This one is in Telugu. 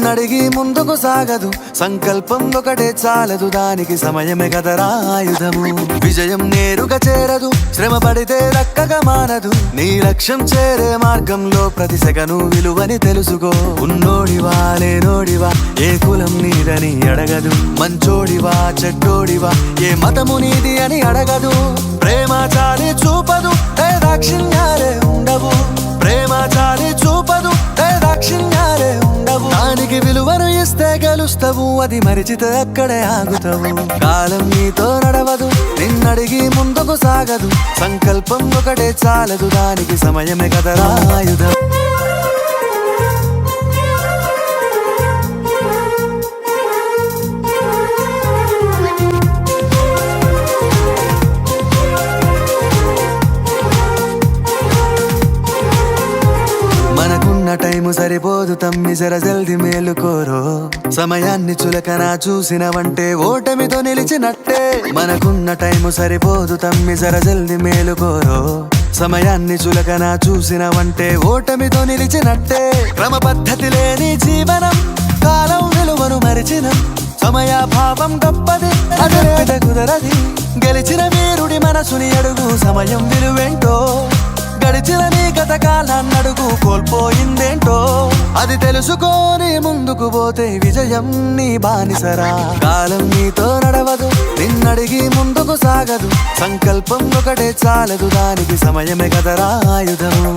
నిన్నడిగి ముందుకు సాగదు, సంకల్పం ఒకటే చాలదు, దానికి సమయమే కదరా ఆయుధము. విజయం నేరుగా చేరదు, శ్రమ పడితే దక్కగా మానదు, నీ లక్ష్యం చేరే మార్గంలో ప్రతి సెకను విలువని తెలుసుకో. ఉన్నోడివా లేనోడివా, ఏ కులం నీదని అడగదు, మంచోడివా చెడ్డోడివా, ఏ మతము నీది అని అడగదు. ప్రేమ చాలి చూపదు, దాక్షిణ్యాలే ఉండవు, ప్రేమ చాలి చూపదు, దాక్షిణ్యాలే ఉండవు. దానికి విలువను ఇస్తే గెలుస్తావు, అది మరిచితే అక్కడే ఆగుతావు. కాలం నీతో నడవదు, నిన్నడిగి ముందుకు సాగదు, సంకల్పం ఒకటే చాలదు, దానికి సమయమే కదరా ఆయుధం. మనకున్న టైము సరిపోదు తమ్మి, జర జల్ది మేలుకోరో. సమయాన్ని చులకన చూసినవంటే ఓటమితో నిలిచినట్టే. మనకున్న టైము సరిపోదు తమ్మి, జర జల్ది మేలుకోరో. సమయాన్ని చులకన చూసినవంటే ఓటమితో నిలిచినట్టే. క్రమ పద్ధతి లేని జీవనం, కాలం విలువను మరిచిన సమయాభావం గొప్పది, అదే కుదరది. గెలిచిన వీరుడి మనసుని అడుగు, సమయం విలువేంటో. గడిచిన నీ గత కాలాన్నడుగు, కోల్పోయిందేంటో. అది తెలుసుకొని ముందుకు పోతే విజయం నీ బానిసరా. కాలం నీతో నడవదు, నిన్నడిగి ముందుకు సాగదు, సంకల్పం ఒకటే చాలదు, దానికి సమయమే కదరా ఆయుధము.